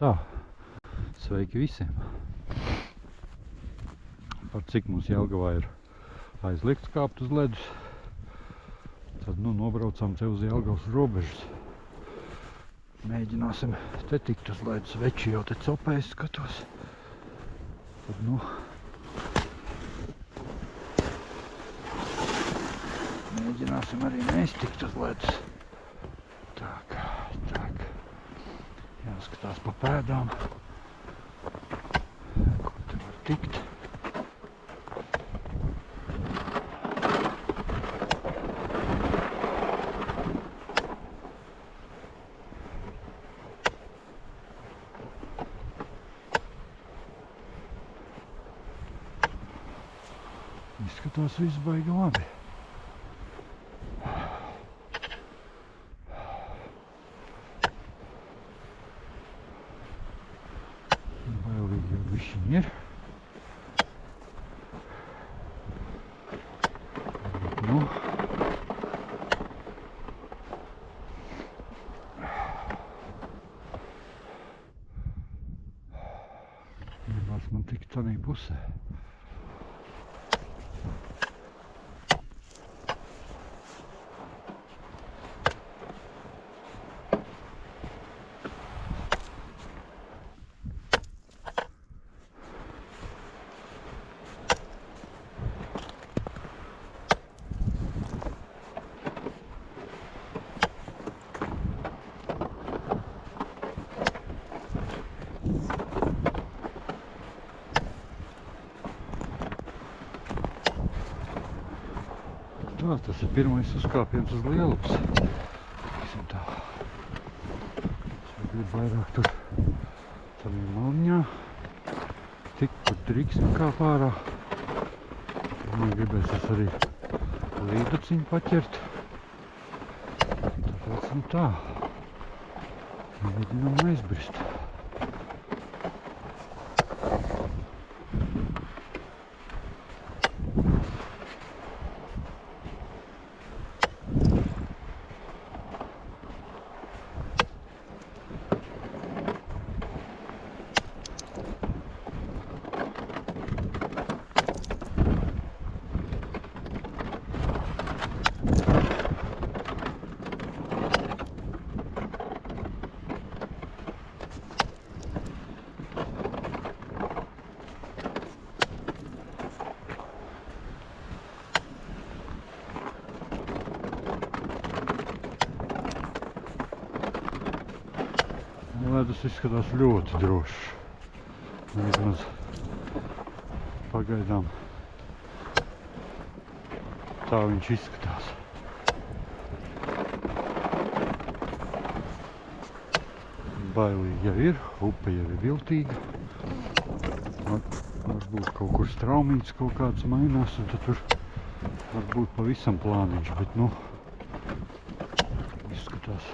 Tā, sveiki visiem! Par cik mums Jelgavā ir aizliegts kāpt uz ledus, tad nobraucām te uz Jelgavas robežas. Mēģināsim te tikt uz ledus. Veči jau te copējas, skatos. Tad mēģināsim arī mēs tikt uz ledus. Tak. Jāskatās pa pēdām, kur te var tikt. Izskatās viss baigi labi. Bailīgi jau bišķiņ ir. Gribās man tikt tādā pusē. Tā, tas ir pirmais uzkāpiens uz Lielupas. Tiksim tā. Es gribu vairāk tur tādā malņā. Tik tur drīksim kāp ārā. Man gribēsies arī līduciņu paķert. Tāpēc tā. Mēģinām aizbrist. Ledus izskatās ļoti drošs. Vismaz pagaidām tā viņš izskatās. Bailīgi jau ir, upe jau ir viltīga. Varbūt kaut kur straumīts kaut kāds mainās, un tad tur varbūt pavisam plāniņš, bet izskatās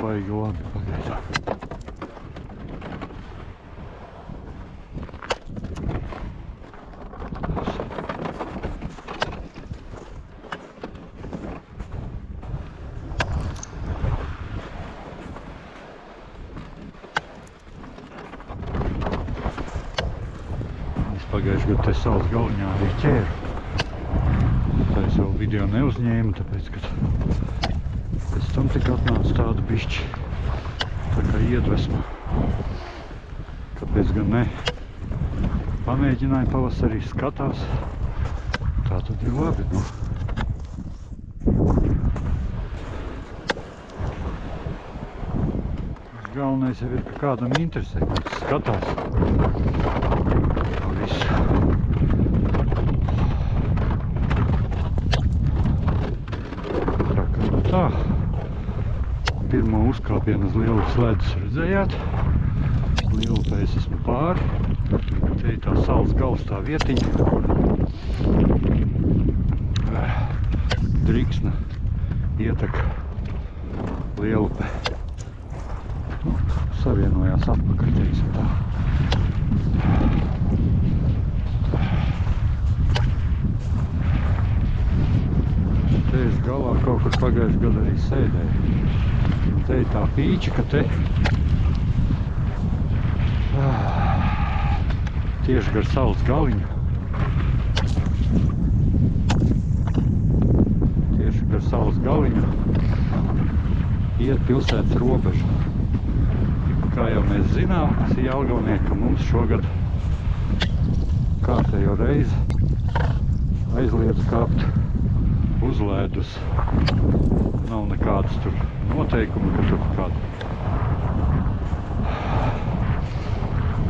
baigi labi pagaidām. Es pagājuši gadu te salas galviņā arī ķēru. Tā es vēl video neuzņēmu, tāpēc, ka pēc tam tik atnāca tādu bišķi, tā kā iedvesmu. Kāpēc gan ne? Pamēģināju pavasarī, skatās. Tā tad ir labi, Galvenais jau ir, ka kādam interesē, kad skatās. Viss. Tā. Pirmo uzkāpienu uz Lielupas ledus redzējāt. Lielupē es esmu pāri. Te ir tā salas gals tā vietiņa. Driksna ietek Lielupē. Savienojās atpakaļ, teiksim tā. Te es galā kaut kur pagājuši gadu arī sēdēju. Te ir tā pīča, ka te tieši gar salas galiņu. Tieši gar salas galiņu iet pilsētas robeža. Kā jau mēs zinām, visi jelgavnieki, ka mums šogad kārtējo reizi aizliedz kāpt uz ledus. Nav nekādas tur noteikumi, ka tur kāda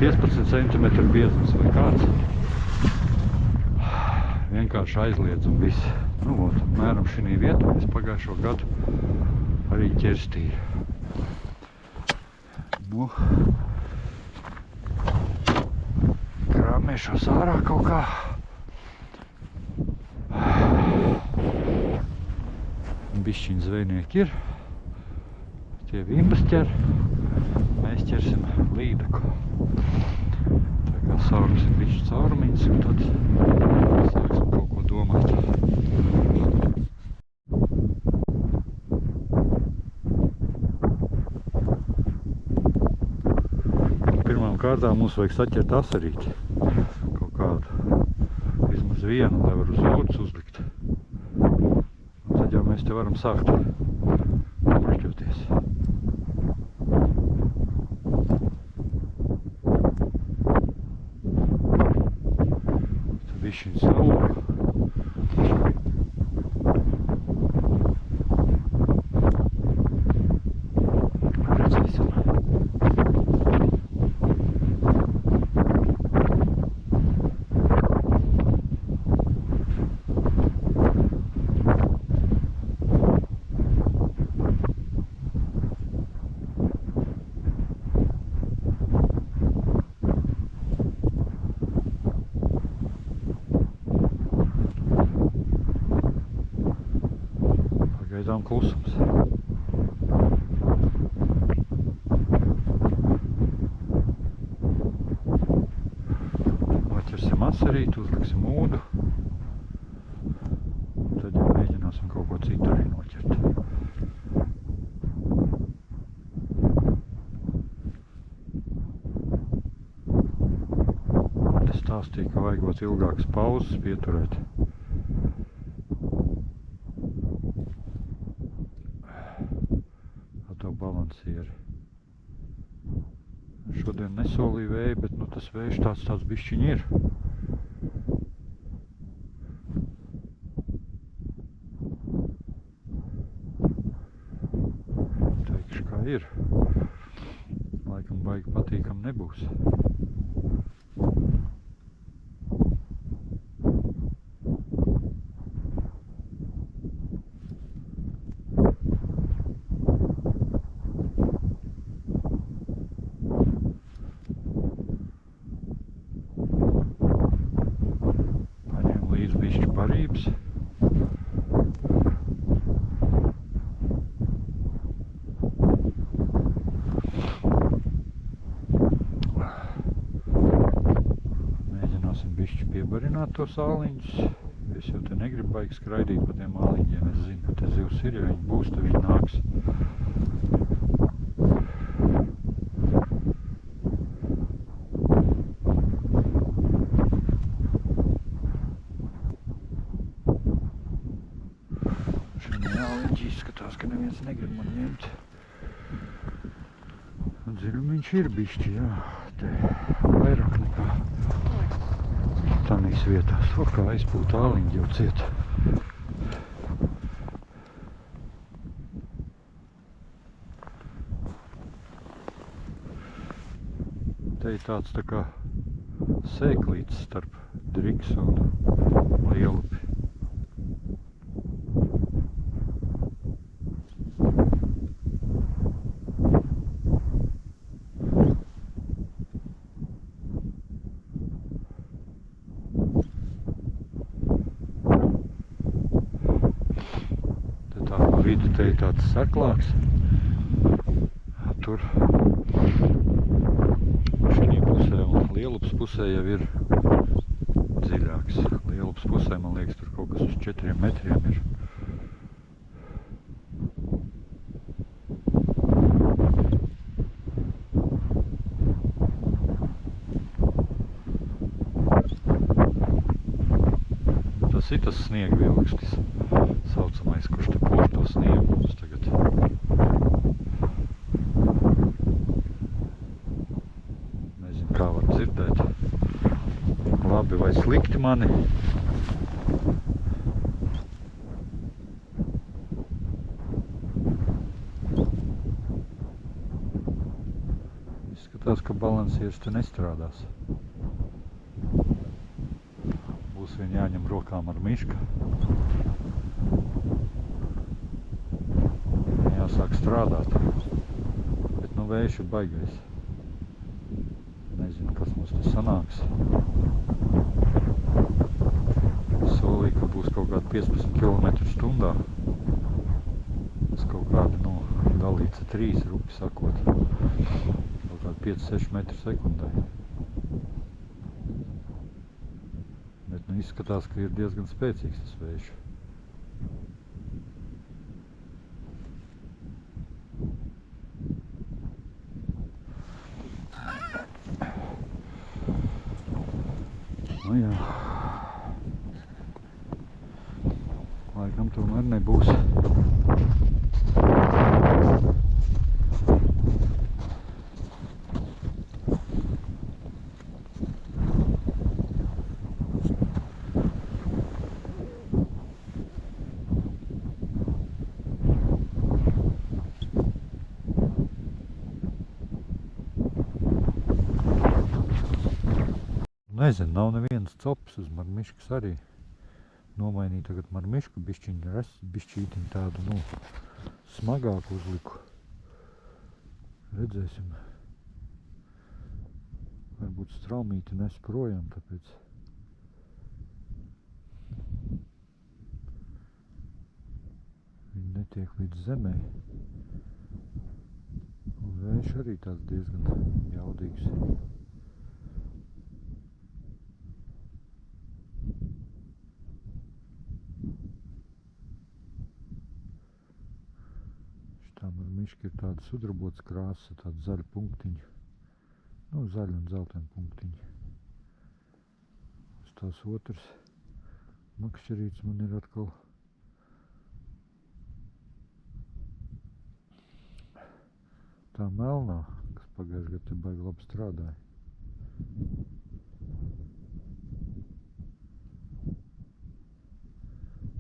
15 cm biezums vai kāds. Vienkārši aizliedz un viss. Nu, lūd, mēram šī vietā es pagājušo gadu arī ķerstīju. Nu, krāmēšos ārā kaut kā. Bišķiņ zvejnieki ir. Tie vimbas ķer. Mēs ķersim līdaku. Tā kā saurums ir bišķi caurumiņas, un tad sāksim kaut ko domāt. Pirmām kārtām mums vajag saķert asarīti. Kaut kādu. Vismaz vienu, lai var uz jūtas uzlikt. Un tad jau mēs te varam sākt nošķoties. Bišķiņ savu. Redzēsim. Pagaidām klusums. Noķersim asarīti, uzliksim ūdu. Tad jau mēģināsim kaut ko citu arī noķert. Es stāstīju, ka vajagot ilgākas pauzes pieturēt. Balansieri. Šodien nesolīja vēju, bet nu, tas vējš tāds bišķiņ ir. Teikšu, kā ir. Laikam baigi patīkam nebūs. Barības. Mēģināsim bišķi piebarināt tos āliņus. Es jau te negribu baigi skraidīt pa tiem āliņiem. Es zinu, ka te zivs ir, ja viņi būs, tad viņi nāks. Izskatās, ka neviens negrib man ņemt. Dziļumiņš ir bišķi, jā. Te vairāk nekā tanīs vietās. O, kā aizpūt āliņi jau ciet. Te ir tāds tā kā sēklīts starp driksu un lielupi. Vidu te ir tāds saklāks. Tur šī pusē un lielupas pusē jau ir dziļāks. Lielupas pusē, man liekas, tur kaut kas uz 4 metriem ir. ir tas sniega vilkštis saucamais, kurš te pož to sniegu mums tagad. Nezinu, kā var dzirdēt. Labi vai slikti mani. Izskatās, ka balansieris te nestrādās. Būs vien jāņem rokām ar miška. Jāsāk strādāt. Bet nu vējš ir baigais. Nezinu, kas mums te sanāks. Solīja, ka būs kaut kādi 15 km/h. Tas kaut kādi, nu, dalīts 3 rupi sakot. Kaut kādi 5-6 m/s. Bet nu izskatās, ka ir diezgan spēcīgs tas vējš. Nu jā. Laikam tomēr nebūs. Nezinu, nav nevienas copes uz marmiškas arī. Nomainīju tagad marmišku, bišķītiņu tādu, nu, smagāku uzliku. Redzēsim. Varbūt straumīti nes projām, tāpēc. Viņi netiek līdz zemē. Un vējš arī tāds diezgan jaudīgs. Šitām ar miški ir tāda sudrabots krāsa, tāda zaļa punktiņa. Nu, zaļa un zeltaina punktiņa. Uz tās otrs makšķerīts man ir atkal tā melnā, kas pagājušajā gadā te baigi labi strādāja.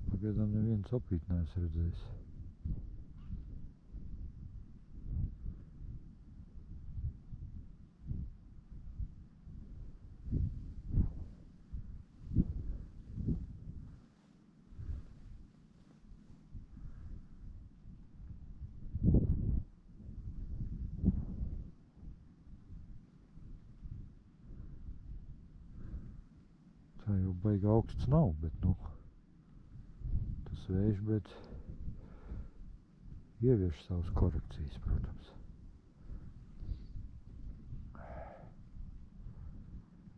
Pagaidām neviens opīt neesmu redzējis. Tā jau baigi augsts nav, bet nu, tas vējš, bet ievieš savas korekcijas, protams.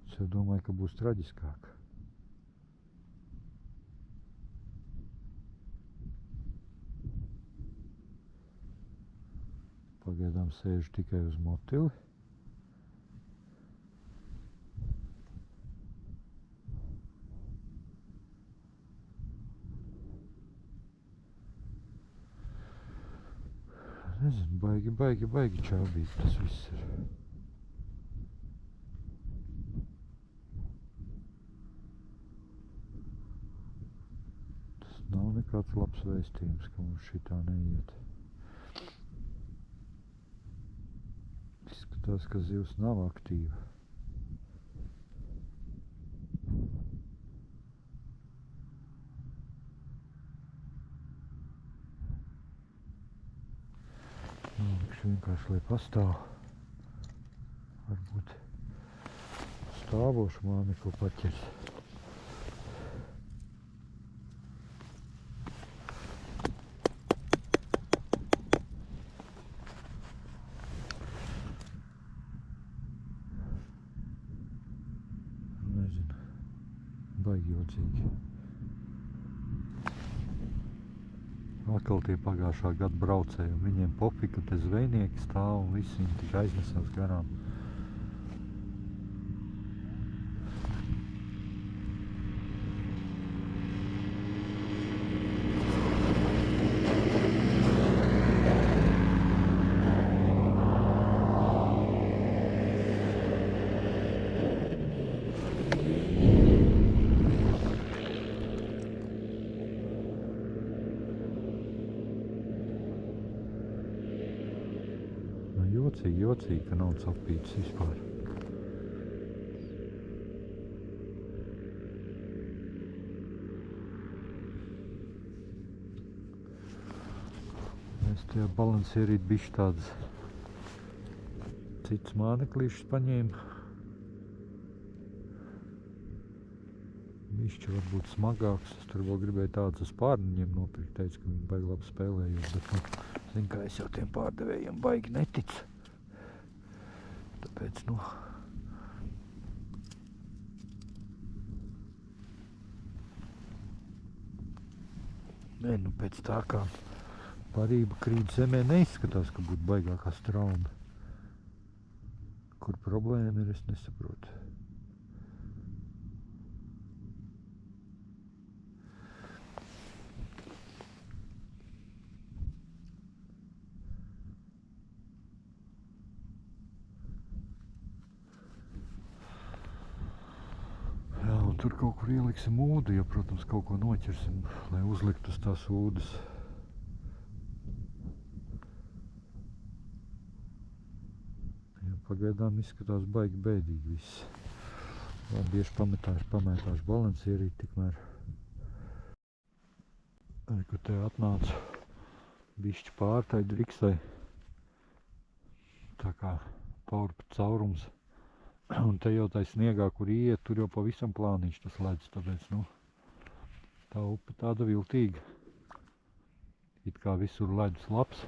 Es jau domāju, ka būs traģiskāk. Pagaidām sēžu tikai uz motili. Nezinu, baigi čābīt tas viss ir. Tas nav nekāds labs vēstījums, ka mums šitā neiet. Izskatās, ka zivs nav aktīva. Vienkārši, lai pastāv, varbūt stāvošu māmi ko paķers. Nezinu, baigi jocīgi. Atkal tie pagājušā gada braucēji, un viņiem popika, te zvejnieki stāv, un visi viņi tik aiznesās garām. jocīgi, ka nav cepītas vispār. Es tajā balansierīt bišķi tādas cits māneklīšus paņēmu. Bišķi varbūt smagāks. Es tur vēl gribēju tādas uz pārniņiem nopirkt. Teicu, ka viņi baigi labi spēlējot, bet, zinu, kā es jau tiem pārdevējiem baigi neticu. Tāpēc, pēc tā kā parība krīt zemē neizskatās, ka būtu baigākā strauma. Kur problēma ir, es nesaprotu. Jā, un tur kaut kur ieliksim ūdu, ja, protams, kaut ko noķersim, lai uzlikt uz tās ūdas. Pagaidām izskatās baigi bēdīgi viss. Labi, bieži pamētāšu balansierīt tikmēr. Kad te atnāca bišķi pār tai driksai. Tā kā paurpa caurums. Un te jau tai sniegā, kur iet, tur jau pavisam plāniņš tas ledus. Tāpēc, tā upe tāda viltīga. It kā visur ledus labs.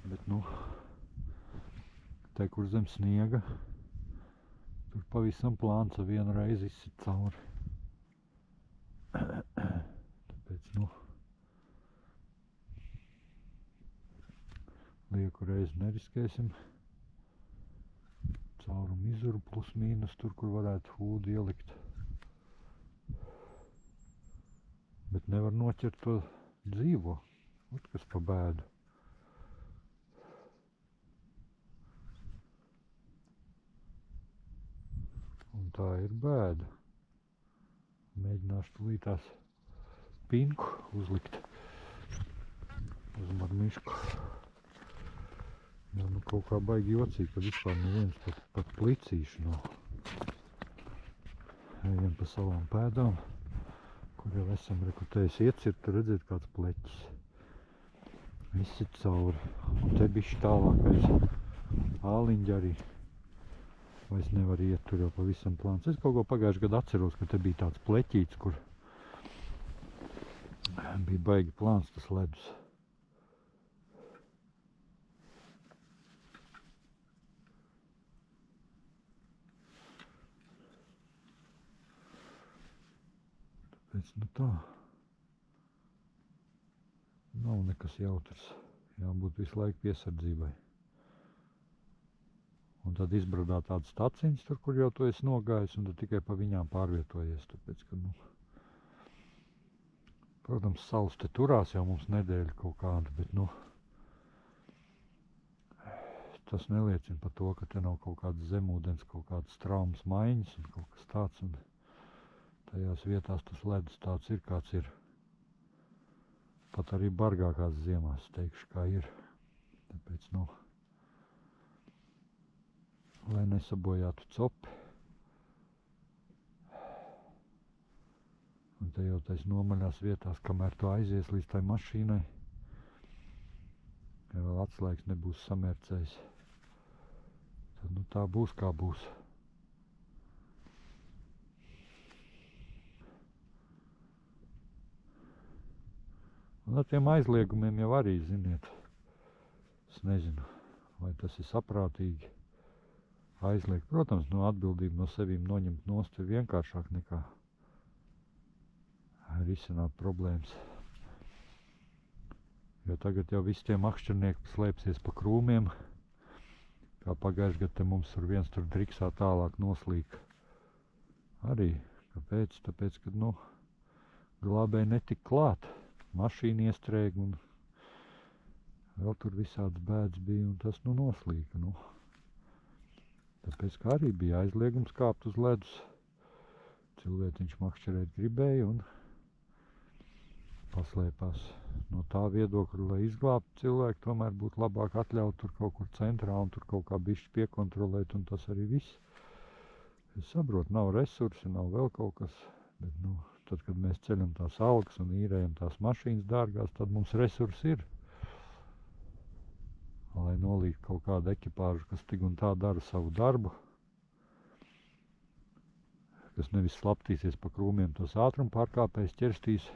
Bet, te, kur zem sniega, tur pavisam plāns vienu reizi izsit cauri. Tāpēc, lieku reizi neriskēsim. Caurumu izuru plus mīnus tur, kur varētu ūdu ielikt. Bet nevar noķert to dzīvo. Ot, kas pa bēdu. Un tā ir bēda. Mēģināšu tūlītās pinku uzlikt uz marmišku. Jā, kaut kā baigi jocīgi, ka vispār neviens pat plicīšu nav. Ejam pa savām pēdām, kur jau esam rekutējis iecirt, tur redzēt kāds pleķis. Izsit cauri. Un te bišķi tālākais āliņģi arī. Vairs nevar iet, tur jau pavisam plāns. Es kaut ko pagājuši gadu atceros, ka te bija tāds pleķīts, kur bija baigi plāns tas ledus. Tāpēc, tā. Nav nekas jautrs. Jābūt visu laiku piesardzībai. Un tad izbradā tādas taciņas tur, kur jau tu esi nogājis, un tad tikai pa viņām pārvietojies. Tāpēc, ka, protams, saules te turās jau mums nedēļa kaut kāda, bet, tas neliecina par to, ka te nav kaut kādas zemūdens, kaut kādas traumas maiņas un kaut kas tāds. Un tajās vietās tas ledus tāds ir, kāds ir. Pat arī bargākās ziemās, teikšu, kā ir. Tāpēc, lai nesabojātu copi. Un te jau tais nomaļās vietās, kamēr tu aizies līdz tai mašīnai, ja vēl atslēgas nebūs samērcējis, tad tā būs kā būs. Un ar tiem aizliegumiem jau arī, ziniet, es nezinu, vai tas ir saprātīgi. Aizliegt, protams, atbildību no sevīm noņemt nost ir vienkāršāk nekā risināt problēmas. Jo tagad jau visi tie makšķernieki slēpsies pa krūmiem, kā pagājuši gadu te mums tur viens tur driksā tālāk noslīk. Arī, kāpēc? Tāpēc, ka, glābēji netika klāt, mašīna iestrēga un vēl tur visādas bēdas bija un tas, noslīka, Tāpēc, kā arī bija aizliegums kāpt uz ledus. Cilvēciņš makšķerēt gribēja un paslēpās. No tā viedokļa, lai izglābtu cilvēku, tomēr būtu labāk atļaut tur kaut kur centrā un tur kaut kā bišķi piekontrolēt, un tas arī viss. Es saprotu, nav resursi, nav vēl kaut kas, bet, nu, tad, kad mēs ceļam tās algas un īrējam tās mašīnas dārgās, tad mums resursi ir. Lai nolīgt kaut kādu ekipāžu, kas tik un tā dara savu darbu, kas nevis slaptīsies pa krūmiem tos ātrumu pārkāpējs ķerstīs,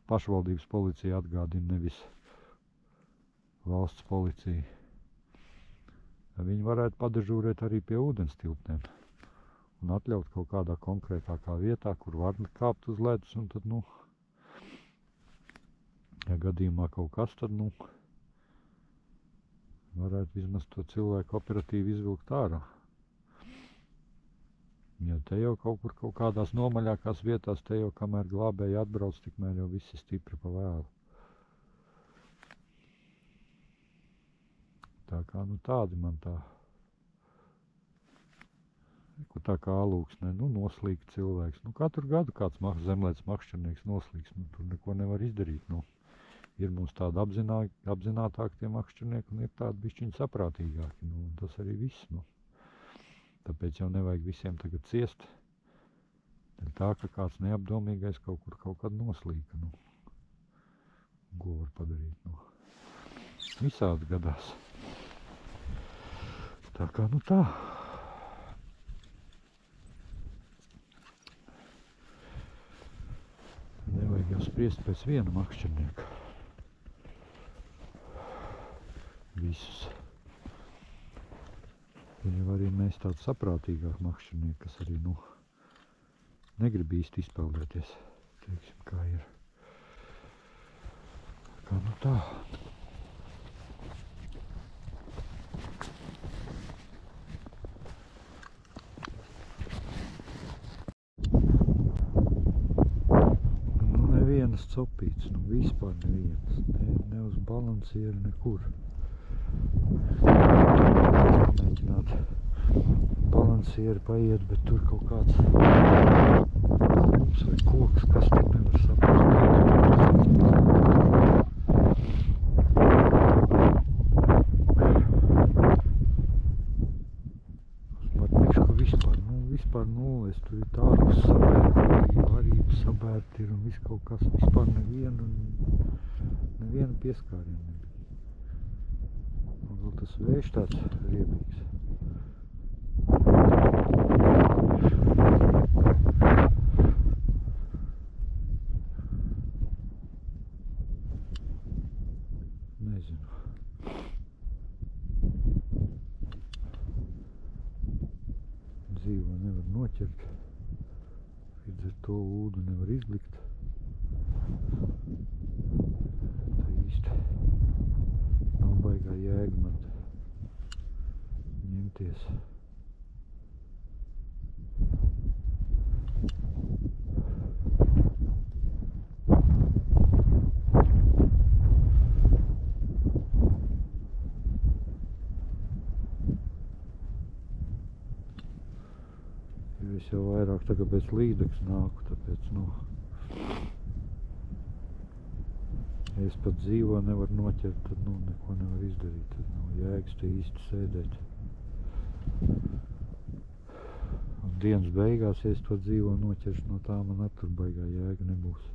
pašvaldības policija atgādina, nevis valsts policija. Viņi varētu padežūrēt arī pie ūdens tilpnēm un atļaut kaut kādā konkrētākā vietā, kur var kāpt uz ledus, un tad, nu, ja gadījumā kaut kas, tad, nu, varētu vismaz to cilvēku operatīvi izvilkt ārā. Jo te jau kaut kur kaut kādās nomaļākās vietās, te jau kamēr glābēji atbrauc, tikmēr jau viss ir stipri pa vēlu. Tā kā, nu, tādi man tā, tā kā alūksnē, nu, noslīgt cilvēks. Nu, katru gadu kāds zemlētas makšķernieks noslīgs, nu, tur neko nevar izdarīt, nu. Ir mums tādi apzinātāki tie makšķernieki un ir tādi bišķiņi saprātīgāki, nu, un tas arī viss, nu. Tāpēc jau nevajag visiem tagad ciest. Tā, ka kāds neapdomīgais kaut kur kaut kad noslīka, nu. Ko var padarīt, nu. Visādi gadās. Tā kā, nu tā. Nevajag jau spriest pēc viena makšķernieka. Visus. Ir jau arī mēs tādi saprātīgāk makšķernieki, kas arī, nu, negrib īsti izpeldēties, teiksim, kā ir. Kā, nu tā. Nu, nevienas copītes, nu, vispār nevienas, ne uz balansieru, nekur. Mēģināt balansieri paiet, bet tur kaut kāds krūms vai koks, kas tur nevar saprast. Vispār nulles, tur ir tādas sabērti, varības sabērti ir un viss kaut kas, vispār neviena pieskāriena nebija. Un vēl tas vējš tāds riebīgs. Nezinu. Dzīvo nevar noķert. Līdz ar to ūdu nevar izlikt. Tā īsti nav baigā jēga man ņemties. Jo es jau vairāk tagad pēc līdeks nāku, tāpēc, nu, ja es pat dzīvo nevaru noķert, tad, nu, neko nevar izdarīt, tad nav jēgas te īsti sēdēt. Un dienas beigās, ja es to dzīvo noķeršu, no tā man atur baigā jēga nebūs.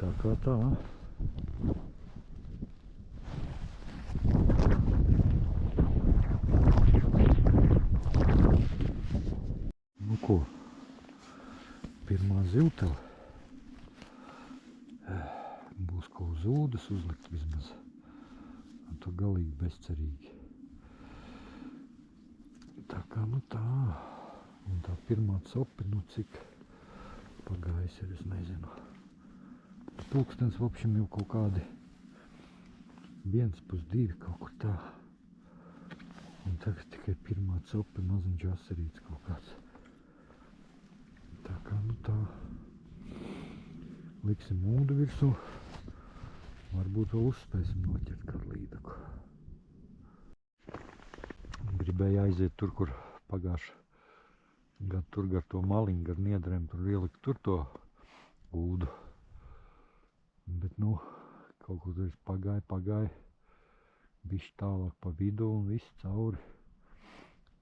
Tā kā tā. Nu ko, pirmā zivtele. Būs ko uz ūdas uzlikt vismaz. Un to galīgi bezcerīgi. Tā kā, nu tā. Un tā pirmā cope, nu cik pagājis ir, es nezinu. Pulkstens vopšiem jau kaut kādi 1 pus 2 kaut kur tā. Un tagad tikai pirmā copa, maziņš asarīts kaut kāds. Tā kā nu tā. Liksim ūdu virsū. Varbūt vēl uzspēsim noķert kādu līdaku. Gribēju aiziet tur, kur pagājuši gadu tur gar to maliņu, gar niedrēm, tur ielikt tur to ūdu. Bet nu, kaut ko tur pagāja, bišķi tālāk pa vidu un viss cauri.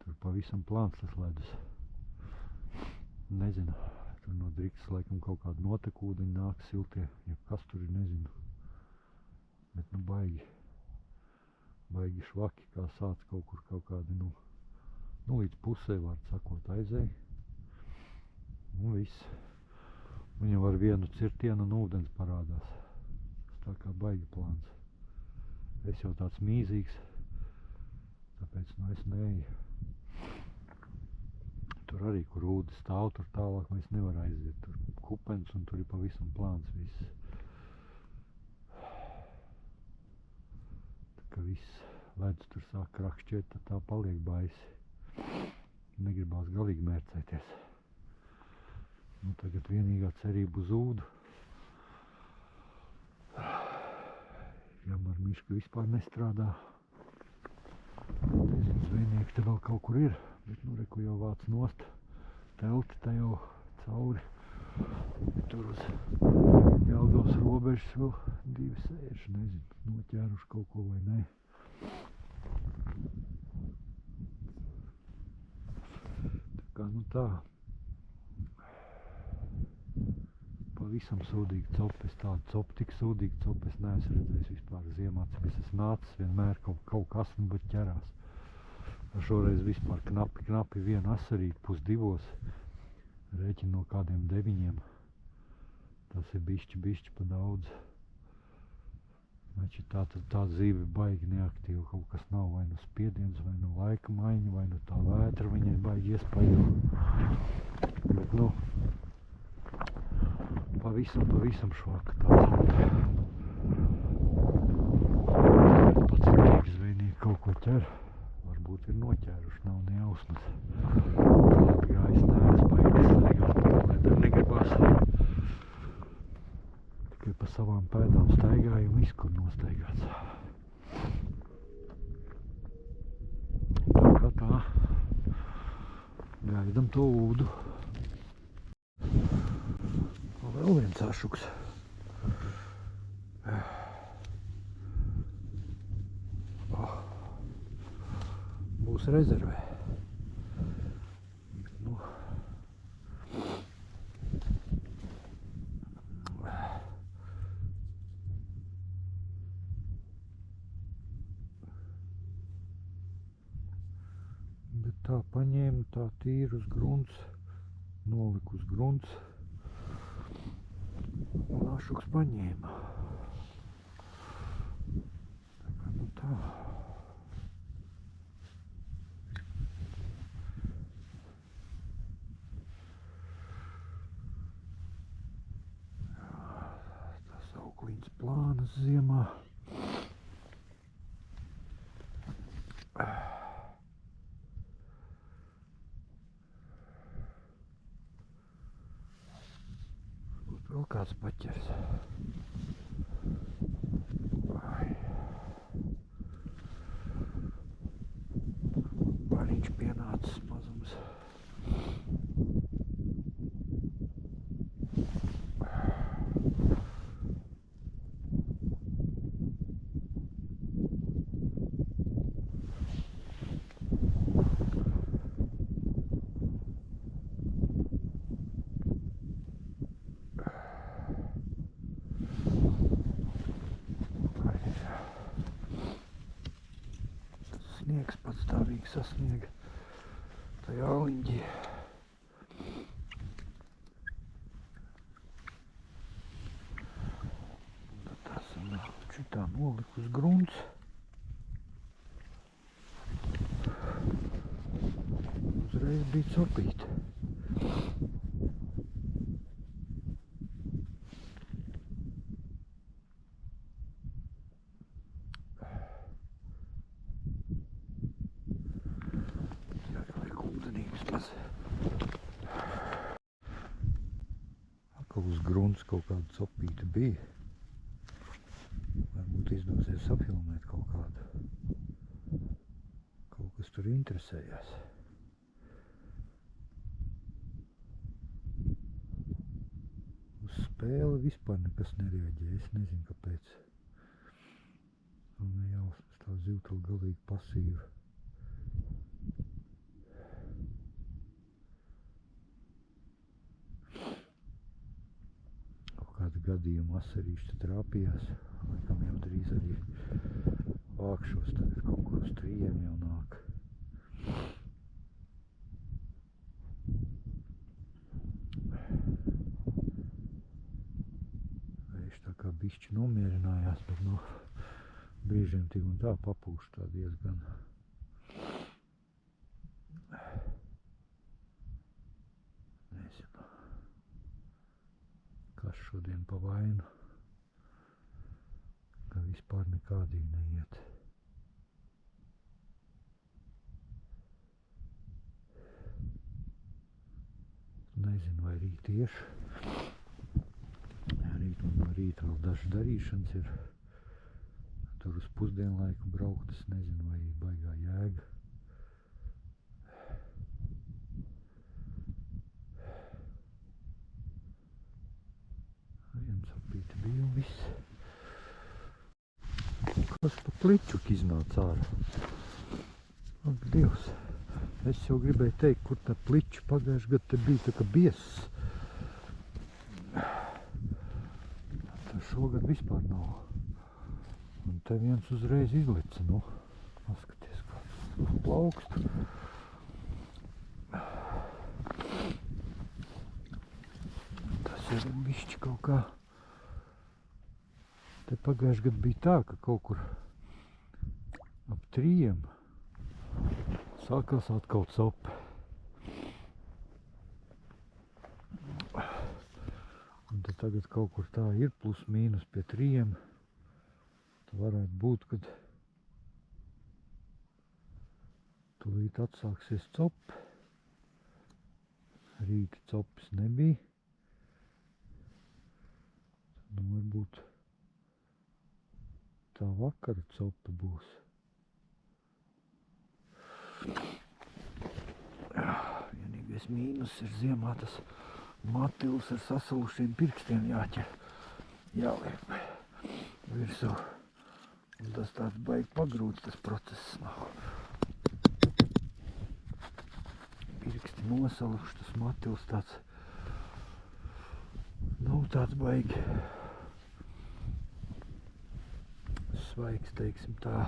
Tur pavisam plāns tas ledus. Nezinu, tur no driktas laikam kaut kāda notekūdeņa nāk siltie, ja kas tur ir, nezinu. Bet nu baigi švaki, kā sāc kaut kur kaut kādi, nu līdz pusē, var sakot, aizēja. Un viss. Un jau ar vienu cirtienu un ūdens parādās. Tā kā baigi plāns. Es jau tāds mīzīgs, tāpēc nu es neeju. Tur arī, kur ūde stāv, tur tālāk mēs nevar aiziet. Tur kupens un tur ir pavisam plāns viss. Tā kā viss ledus tur sāk krakšķēt, tad tā paliek baisi. Negribās galīgi mērcēties. Nu, tagad vienīgā cerība uz ūdu. Jamar miška vispār nestrādā. Nezinu, zvejnieki te vēl kaut kur ir, bet nu reku jau vāc nost. Telti te jau cauri. Tur uz Jelgavas robežas vēl 2 sēži, nezinu, noķēruši kaut ko vai ne. Tā kā nu tā. Pavisam sūdīgi copi, es tādu copu, tik sūdīgi copu es neesmu redzējis vispār ziemā, cik es esmu nācis, vienmēr kaut kas nu bet ķerās. Šoreiz vispār knapi vienu asarīti, 1:30, rēķina no kādiem 9. Tas ir bišķi pa daudz. Znači tā zīve baigi neaktīva, kaut kas nav, vai nu spiediens, vai nu laika maiņa, vai nu tā vētra viņai baigi iespaido. Bet nu, pavisam švaka tāds. Pats rīgas zvejnieki kaut ko ķer, varbūt ir noķēruši, nav ne jausmas. Labi gājis neesmu baigi staigāt, lai te negribās. Tikai pa savām pēdām staigāju un izkur nostaigāts. Tā kā tā, gaidam to ūdu. Vēl viens ašuks. Būs rezervē. Nu. Bet tā paņēmu, tā tīri uz grunts, noliku uz grunts. Un ašuks paņēma. Tā kā nu tā. Tas augliņas plānas ziemā. Vēl kāds paķers. Bariņš pienācis mazums. Sniegs patstāvīgi sasniega tajā aliņģī. Tad esam šitā noliku uz grunts. Uzreiz bija copīte. ka uz grunts kaut kāda copīta bija. Varbūt izdosies apfilmēt kaut kādu. Kaut kas tur interesējās. Uz spēli vispār nekas nereaģēja, es nezinu kāpēc. Un jausmas tā zivtala galīgi pasīva. Kādu gadījumu asarīši trāpījās, laikam jau drīz arī vākšos, tagad kaut kur uz 3 jau nāk. Vējš tā kā bišķi nomierinājās, bet no brīžiem tik un tā papūš tā diezgan. Nezinu. Kas šodien pa vainu, ka vispār nekādīgi neiet. Nezinu, vai rīt tieši. Rīt un no rīta vēl dažas darīšanas ir. Tur uz pusdienlaiku braukt, es nezinu, vai baigā jēga. Bija un viss. Kas pa pličuk iznāca ārā? Ak, Dievs! Es jau gribēju teikt, kur tā pliča pagājuši gadu te bija tā kā biezs. Tā šogad vispār nav. Un te viens uzreiz izlica, nu. Paskaties, kāds plaukst. Tas ir bišķi kaut kā. Te pagājuši gadu bija tā, ka kaut kur ap 3 sākās atkal cope. Un te tagad kaut kur tā ir plus mīnus pie 3. Tā varētu būt, kad tūlīt atsāksies cope. Rīta copes nebija. Nu, varbūt tā vakara copa būs. Vienīgais mīnus ir ziemā tas matils ar sasalušiem pirkstiem jāķer. Jāliek virsū. Un tas tāds baigi pagrūts tas process nav. Pirksti nosaluši, tas matils tāds nav tāds baigi svaigs, teiksim tā.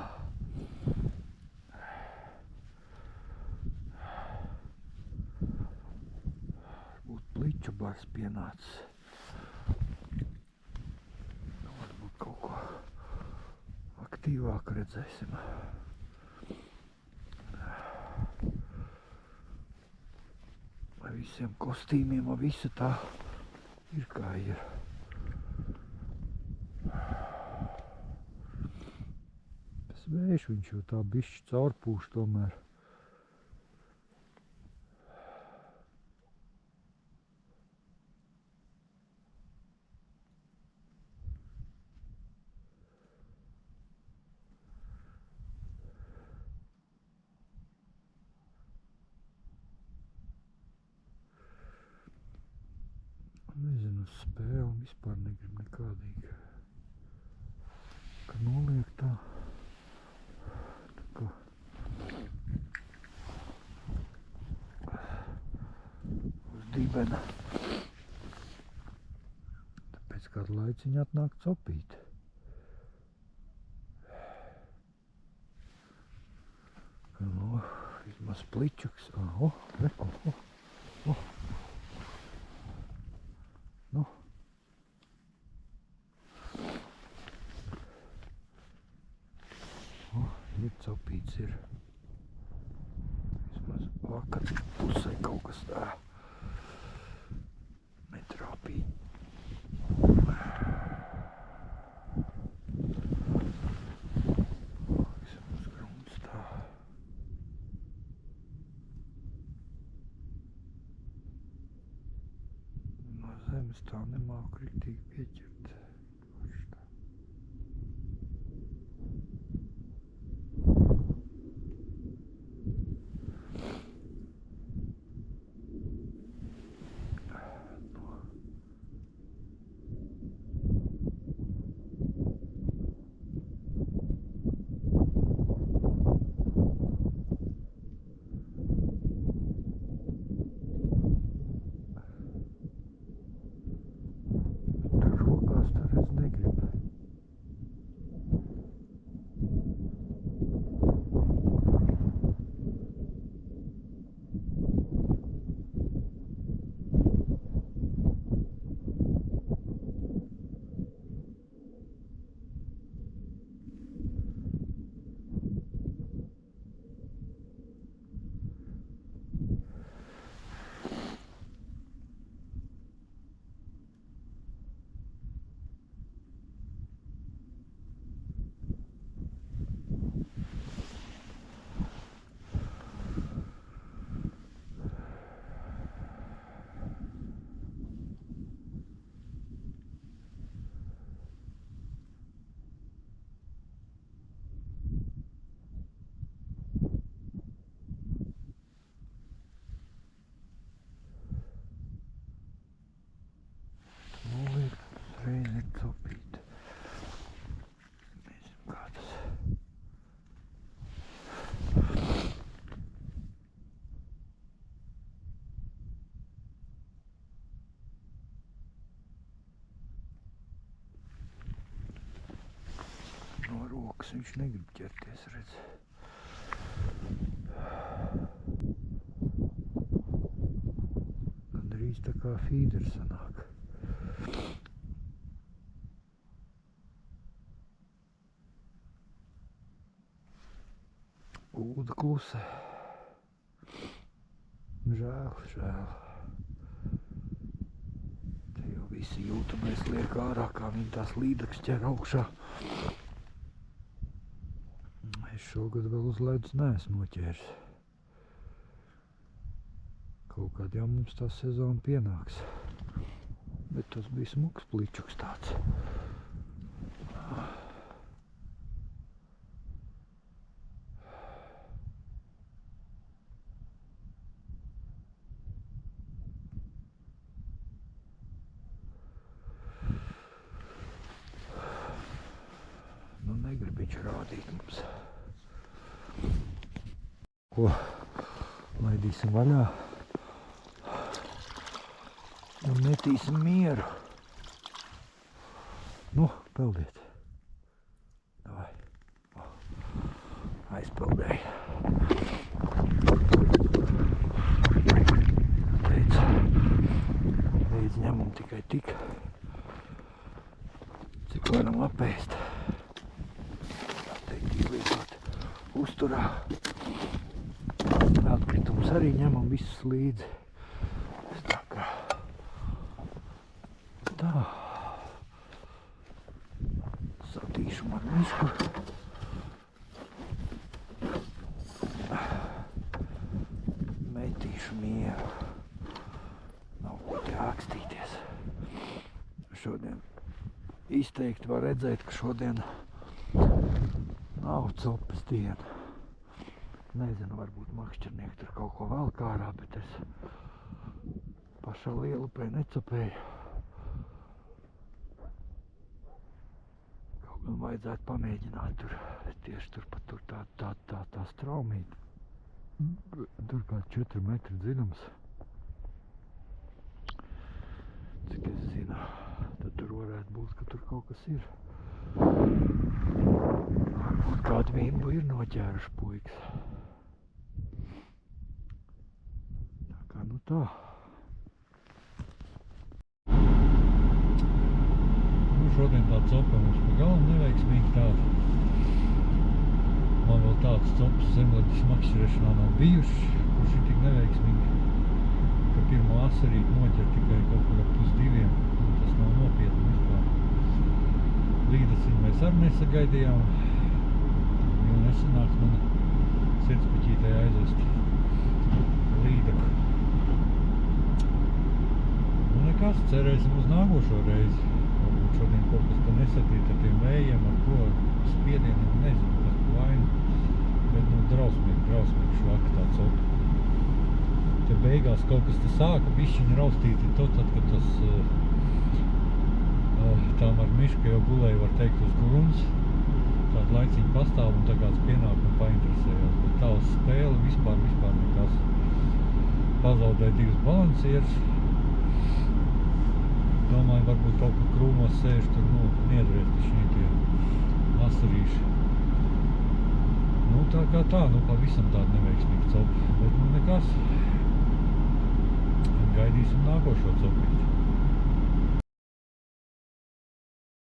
Varbūt pliču bars pienācis. Varbūt kaut ko aktīvāk redzēsim. Vai visiem kostīmiem, vai visa tā ir kā ir. Vējš viņš jau tā bišķi caurpūš tomēr. Nezinu, uz spēli vispār negrib nekādīgi. Ka noliek tā. Uz dibena. Tāpēc kādu laiciņu atnāk copīt. Nu, vismaz pličuks. Nu. Ir copīts ir. Vismaz vakar pusē kaut kas tā netrāpīja. Vismaz grunts tā. No zemes Es tā nemāku riktīgi pieķert. No rokas viņš negrib ķerties, redz. Gandrīz tā kā fīderi sanāk. Ūda klusē. Žēl. Te jau visi jūtamais liek ārā, kā viņi tās līdaks ķer augšā. Es šogad vēl uz ledus neesmu noķēris. Kaut kād jau mums tā sezona pienāks. Bet tas bija smuks pličuks tāds. Nu negrib viņš rādīt mums. Ko laidīsim vaļā un metīsim mieru. Nu, peldiet. Davai. Aizpeldēja. Līdz ņemam tikai tik, cik varam apēst. Tā teikt, izlīdot uzturā. Atkritumus arī ņemam visus līdzi. Tā kā tā. Satīšu man visu. Metīšu mieru. Nav ko te ākstīties. Šodien izteikti var redzēt, ka šodien nav copes diena. Nezinu, varbūt makšķernieki tur kaut ko vēl kārā, bet es pašā lielupē necopēju. Kaut gan vajadzētu pamēģināt tur, tieši turpat tur tā straumīt. Tur kā 4 metri dziļums. Cik es zinu, tad tur varētu būt, ka tur kaut kas ir. Varbūt kādu vimbu ir noķēruši puikas. Nu tā. Nu šodien tā copa mums pa galam neveiksmīgi tāda. Man vēl tāds copas zemledis makšķerēšanā nav bijuši, kurš ir tik neveiksmīgi, ka pirmo asarīt noķer tikai kaut kur ap 1:30. Tas nav nopietni vispār. Līdeciņu mēs arī nesagaidījām, jo nesanāks man sirdspuķītē aizvest līdaku. nekas, cerēsim uz nākošo reizi. Varbūt šodien kaut kas te nesatīt ar tiem vējiem, ar ko spiedieniem, nezinu, kas pa vainu. Bet, nu, drausmīgi švaka tāds otu. Te beigās kaut kas te sāka bišķiņi raustīt, tad, kad tas tām ar miška jau gulēja, var teikt, uz gruns. Tādu laiciņu pastāv un tā kāds pienāk un painteresējās. Bet tā uz spēli vispār nekas. Pazaudēja divas balansieres. Domāju, varbūt kaut kur krūmos sēž tur, nu, niedrieti šī tie asarīši. Nu, tā kā tā, nu, pavisam tāda neveiksmīga copa. Bet, nu, nekas. Gaidīsim nākošo copīti.